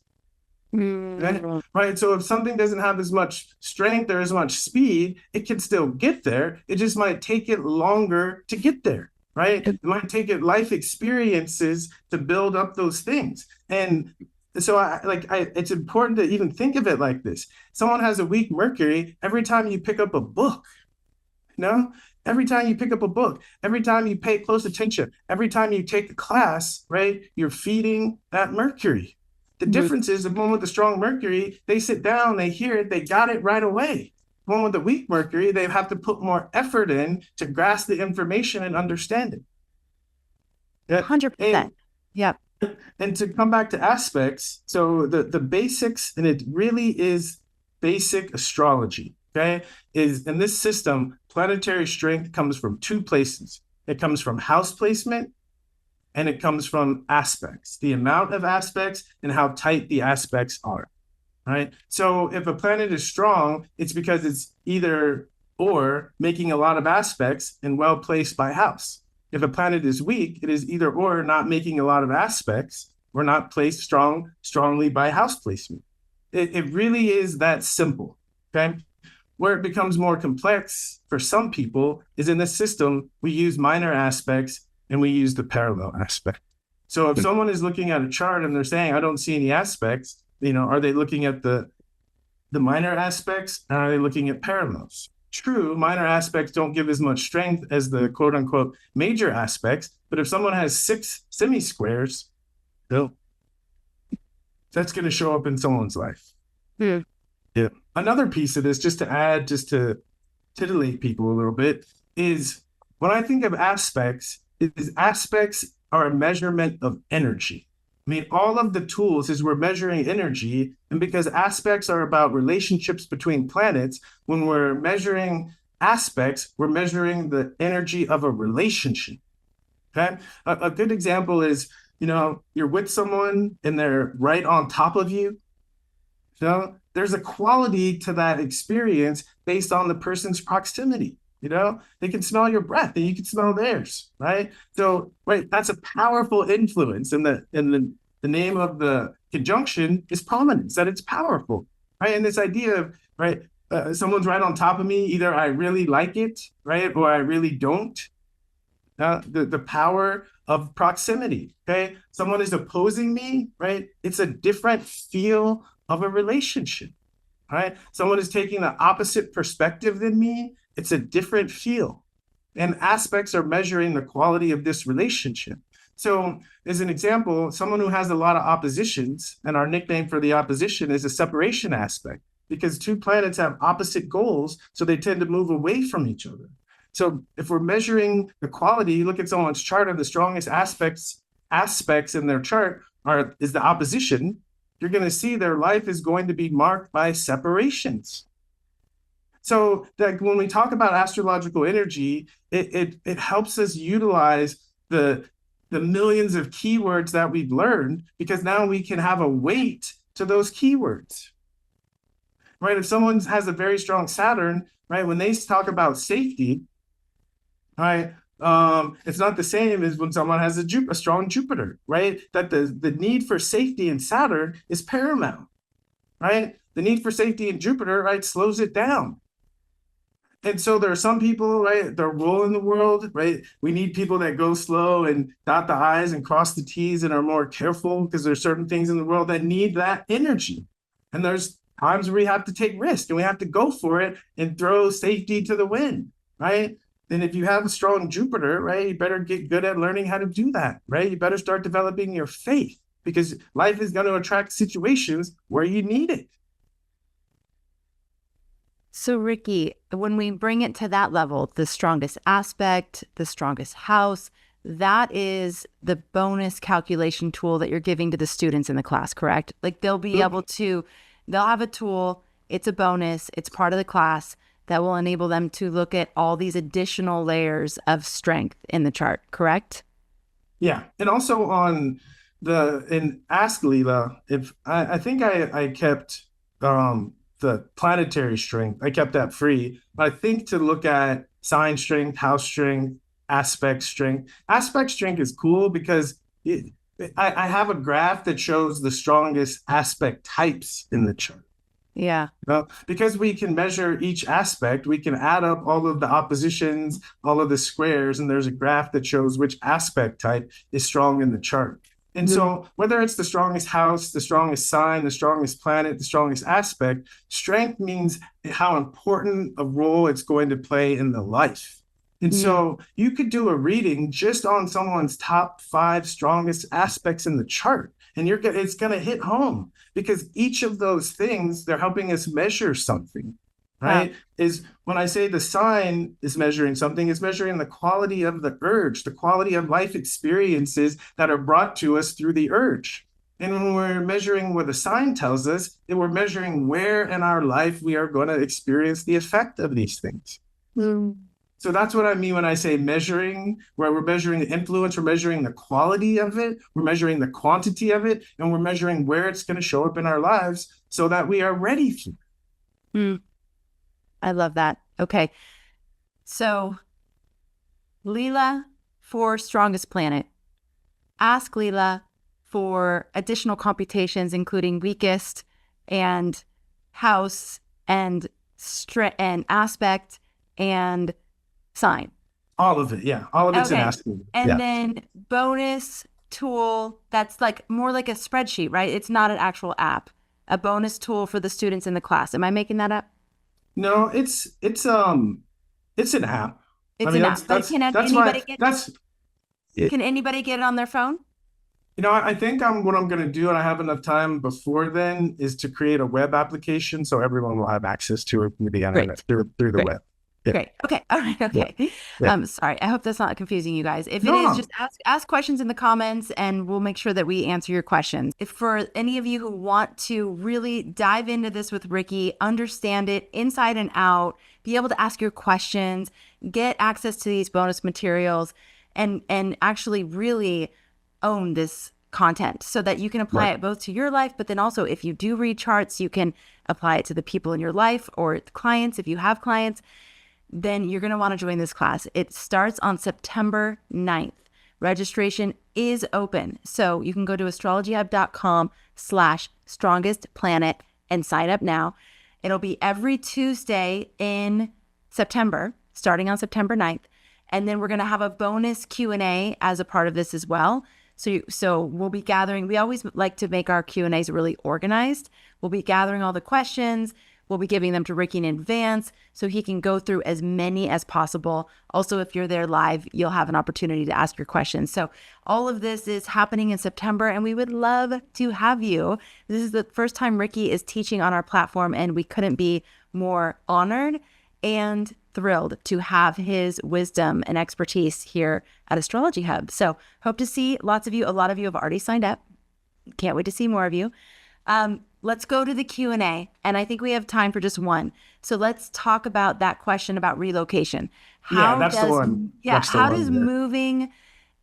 Right. So if something doesn't have as much strength or as much speed, it can still get there. It just might take it longer to get there. Right. It might take it life experiences to build up those things. And so it's important to even think of it like this. Someone has a weak Mercury, every time you pick up a book, every time you pick up a book, every time you pay close attention, every time you take a class, right, you're feeding that Mercury. The difference is the one with the strong Mercury, they sit down, they hear it, they got it right away. The one with the weak Mercury, they have to put more effort in to grasp the information and understand it. 100%. Yep. And to come back to aspects, so the basics, and it really is basic astrology, okay, is in this system, planetary strength comes from two places. It comes from house placement, and it comes from aspects, the amount of aspects and how tight the aspects are, right? So if a planet is strong, it's because it's either or making a lot of aspects and well placed by house. If a planet is weak, it is either or not making a lot of aspects or not placed strongly by house placement. It really is that simple, okay? Where it becomes more complex for some people is in this system, we use minor aspects and we use the parallel aspect. So if someone is looking at a chart and they're saying, I don't see any aspects, are they looking at the minor aspects, or are they looking at parallels? True, minor aspects don't give as much strength as the quote unquote major aspects, but if someone has 6 semi-squares, that's going to show up in someone's life. Yeah. Another piece of this, just to add, just to titillate people a little bit, is when I think of aspects, aspects are a measurement of energy. I mean, all of the tools is we're measuring energy, and because aspects are about relationships between planets, when we're measuring aspects, we're measuring the energy of a relationship. Okay, a good example is, you're with someone and they're right on top of you. There's a quality to that experience based on the person's proximity. They can smell your breath and you can smell theirs, right? So, right, that's a powerful influence. And the name of the conjunction is prominence, that it's powerful, right? And this idea of, right, someone's right on top of me, either I really like it, right, or I really don't. The power of proximity, okay? Someone is opposing me, right? It's a different feel of a relationship, right? Someone is taking the opposite perspective than me. It's a different feel. And aspects are measuring the quality of this relationship. So as an example, someone who has a lot of oppositions, and our nickname for the opposition is a separation aspect, because two planets have opposite goals, so they tend to move away from each other. So if we're measuring the quality, you look at someone's chart, and the strongest aspects in their chart is the opposition, you're going to see their life is going to be marked by separations. So that when we talk about astrological energy, it helps us utilize the millions of keywords that we've learned, because now we can have a weight to those keywords. Right? If someone has a very strong Saturn, right, when they talk about safety, right, it's not the same as when someone has a strong Jupiter, right? That the need for safety in Saturn is paramount, right? The need for safety in Jupiter, right, slows it down. And so there are some people, right, their role in the world, right? We need people that go slow and dot the I's and cross the T's and are more careful, because there's certain things in the world that need that energy. And there's times where we have to take risk and we have to go for it and throw safety to the wind, right? And if you have a strong Jupiter, right, you better get good at learning how to do that, right? You better start developing your faith, because life is going to attract situations where you need it. So, Ricky, when we bring it to that level, the strongest aspect, the strongest house, that is the bonus calculation tool that you're giving to the students in the class, correct? Like they'll be Yep. able to, they'll have a tool, it's a bonus, it's part of the class that will enable them to look at all these additional layers of strength in the chart, correct? Yeah. And also in Ask Lila, if I think I kept the planetary strength, I kept that free. But I think to look at sign strength, house strength, aspect strength is cool because I have a graph that shows the strongest aspect types in the chart. Yeah. Because we can measure each aspect, we can add up all of the oppositions, all of the squares, and there's a graph that shows which aspect type is strong in the chart. And so, whether it's the strongest house, the strongest sign, the strongest planet, the strongest aspect, strength means how important a role it's going to play in the life. And so, you could do a reading just on someone's top 5 strongest aspects in the chart, and it's going to hit home because each of those things, they're helping us measure something, right? Wow. Is when I say the sign is measuring something, it's measuring the quality of the urge, the quality of life experiences that are brought to us through the urge. And when we're measuring what the sign tells us, then we're measuring where in our life we are going to experience the effect of these things. So that's what I mean when I say measuring, where we're measuring the influence, we're measuring the quality of it, we're measuring the quantity of it, and we're measuring where it's going to show up in our lives so that we are ready for it. I love that. Okay. So, Lila for strongest planet. Ask Lila for additional computations, including weakest and house and and aspect and sign. All of it, yeah. All of it's in Okay. asking. And Yeah. then bonus tool that's like more like a spreadsheet, right? It's not an actual app. A bonus tool for the students in the class. Am I making that up? No, it's an app. I It's mean, an that's app. But that's can that's why anybody get that's it. can anybody get it on their phone? I think what I'm going to do, and I have enough time before then, is to create a web application so everyone will have access to it through the internet, Great. through the Great. web. Yeah. Great. Okay. All right. Yeah. Okay. Yeah. Sorry. I hope that's not confusing you guys. If it No, is, no. just ask questions in the comments and we'll make sure that we answer your questions. If for any of you who want to really dive into this with Ricky, understand it inside and out, be able to ask your questions, get access to these bonus materials and actually really own this content so that you can apply Right. it both to your life, but then also if you do read charts, you can apply it to the people in your life or the clients if you have clients. Then you're going to want to join this class. It starts on September 9th. Registration is open. So you can go to astrologyhub.com/strongestplanet and sign up now. It'll be every Tuesday in September, starting on September 9th. And then we're going to have a bonus Q&A as a part of this as well. So we'll be gathering, we always like to make our Q&As really organized. We'll be gathering all the questions. We'll be giving them to Ricky in advance so he can go through as many as possible. Also, if you're there live, you'll have an opportunity to ask your questions. So all of this is happening in September, and we would love to have you. This is the first time Ricky is teaching on our platform, and we couldn't be more honored and thrilled to have his wisdom and expertise here at Astrology Hub. So hope to see lots of you. A lot of you have already signed up. Can't wait to see more of you. Let's go to the Q&A, and I think we have time for just one. So let's talk about that question about relocation. Yeah, that's the one. Yeah, That's the how one does there. moving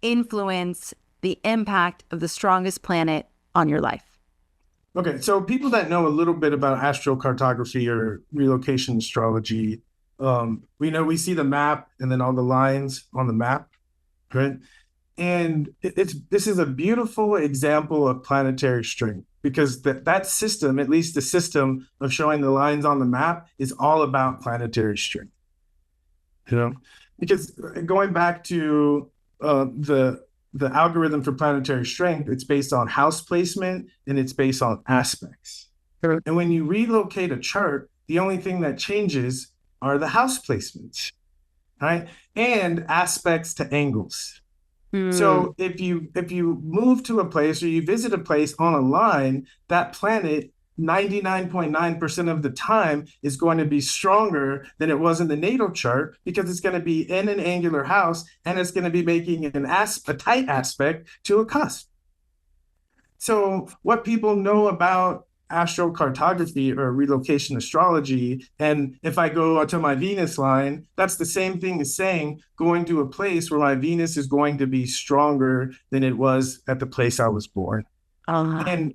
influence the impact of the strongest planet on your life? Okay, so people that know a little bit about astrocartography or relocation astrology, we see the map and then all the lines on the map, right? And this is a beautiful example of planetary strength because that system, at least the system of showing the lines on the map, is all about planetary strength. Because going back to the algorithm for planetary strength, it's based on house placement and it's based on aspects. And when you relocate a chart, the only thing that changes are the house placements, right? And aspects to angles. So if you move to a place or you visit a place on a line, that planet 99.9% of the time is going to be stronger than it was in the natal chart because it's going to be in an angular house and it's going to be making a tight aspect to a cusp. So what people know about astrocartography or relocation astrology, and if I go to my Venus line, that's the same thing as saying going to a place where my Venus is going to be stronger than it was at the place I was born. And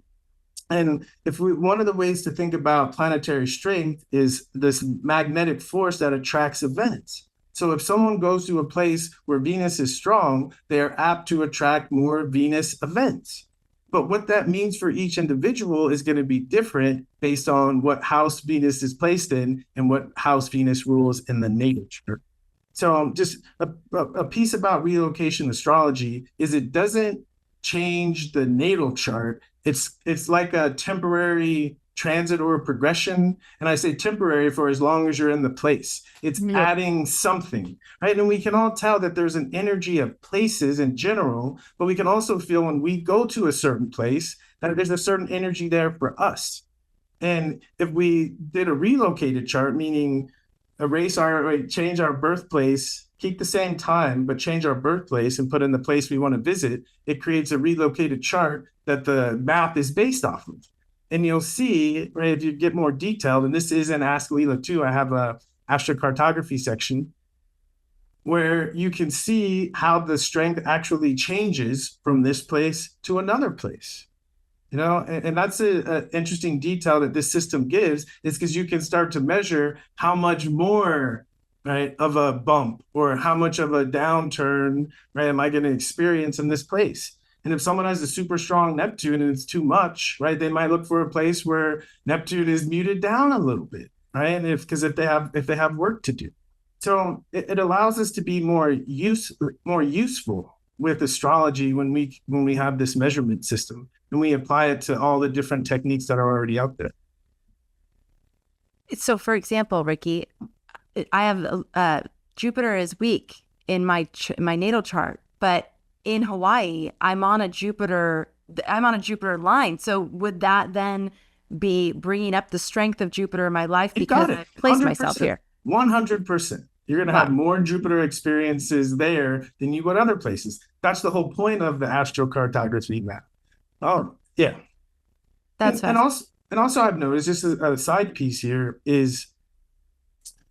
if one of the ways to think about planetary strength is this magnetic force that attracts events. So if someone goes to a place where Venus is strong, they are apt to attract more Venus events. But what that means for each individual is going to be different based on what house Venus is placed in and what house Venus rules in the natal chart. So just a piece about relocation astrology is it doesn't change the natal chart. It's like a temporary transit or progression. And I say temporary for as long as you're in the place. It's adding something, right? And we can all tell that there's an energy of places in general, but we can also feel when we go to a certain place that there's a certain energy there for us. And if we did a relocated chart, meaning change our birthplace, keep the same time, but change our birthplace and put in the place we want to visit, it creates a relocated chart that the map is based off of. And you'll see, right, if you get more detailed, and this is in Ask Lila too, I have a astrocartography section where you can see how the strength actually changes from this place to another place. You know, and that's an interesting detail that this system gives, is because you can start to measure how much more, right, of a bump or how much of a downturn, right, am I going to experience in this place. And if someone has a super strong Neptune and it's too much, right, they might look for a place where Neptune is muted down a little bit, right? And if they have work to do. So it allows us to be more useful with astrology when we have this measurement system and we apply it to all the different techniques that are already out there. So for example, Ricky, I have Jupiter is weak in my natal chart, but in Hawaii, I'm on a Jupiter line. So would that then be bringing up the strength of Jupiter in my life because I placed myself here? 100%. You're going to have more Jupiter experiences there than you would other places. That's the whole point of the astrocartography map. Oh, yeah. That's and also I've noticed, just a side piece here, is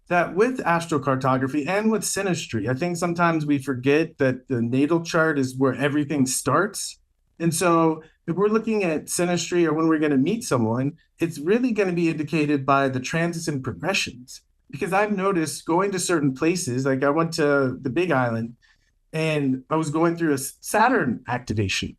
that with astrocartography and with synastry, I think sometimes we forget that the natal chart is where everything starts. And so if we're looking at synastry or when we're going to meet someone, it's really going to be indicated by the transits and progressions. Because I've noticed going to certain places, like I went to the Big Island and I was going through a Saturn activation,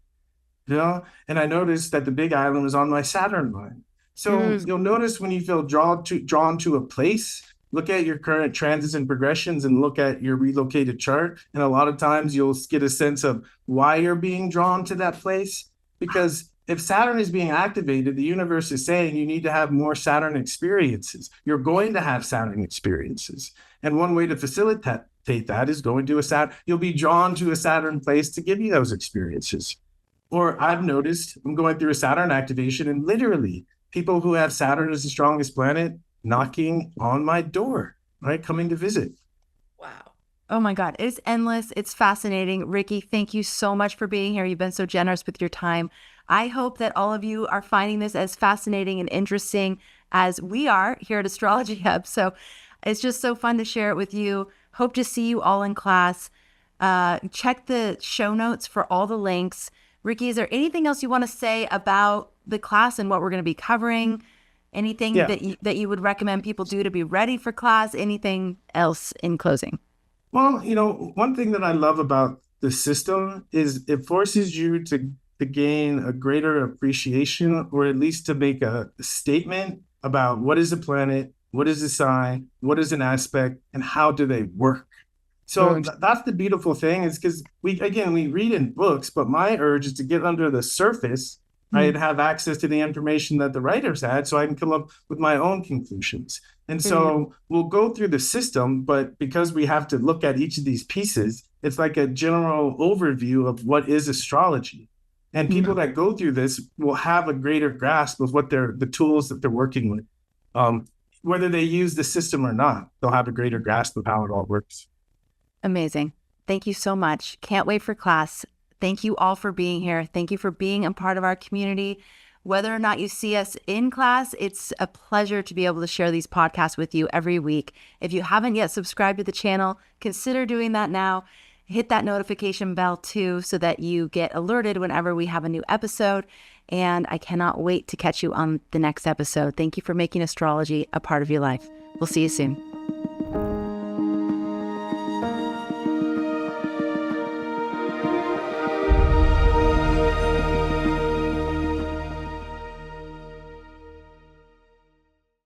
you know, and I noticed that the Big Island was on my Saturn line. So you'll notice when you feel drawn to a place, look at your current transits and progressions and look at your relocated chart. And a lot of times you'll get a sense of why you're being drawn to that place. Because if Saturn is being activated, the universe is saying you need to have more Saturn experiences. You're going to have Saturn experiences. And one way to facilitate that is going to a Saturn. You'll be drawn to a Saturn place to give you those experiences. Or I've noticed I'm going through a Saturn activation and literally people who have Saturn as the strongest planet knocking on my door, right? Coming to visit. Wow. Oh my God. It's endless. It's fascinating. Ricky, thank you so much for being here. You've been so generous with your time. I hope that all of you are finding this as fascinating and interesting as we are here at Astrology Hub. So it's just so fun to share it with you. Hope to see you all in class. Check the show notes for all the links. Ricky, is there anything else you want to say about the class and what we're going to be covering? Anything that you would recommend people do to be ready for class? Anything else in closing? Well, you know, one thing that I love about the system is it forces you to gain a greater appreciation, or at least to make a statement about what is a planet, what is a sign, what is an aspect, and how do they work. So that's the beautiful thing, is because we read in books, but my urge is to get under the surface, right, and have access to the information that the writers had so I can come up with my own conclusions. And so we'll go through the system, but because we have to look at each of these pieces, it's like a general overview of what is astrology. And people that go through this will have a greater grasp of what the tools that they're working with. Whether they use the system or not, they'll have a greater grasp of how it all works. Amazing. Thank you so much. Can't wait for class. Thank you all for being here. Thank you for being a part of our community. Whether or not you see us in class, it's a pleasure to be able to share these podcasts with you every week. If you haven't yet subscribed to the channel, consider doing that now. Hit that notification bell too, so that you get alerted whenever we have a new episode. And I cannot wait to catch you on the next episode. Thank you for making astrology a part of your life. We'll see you soon.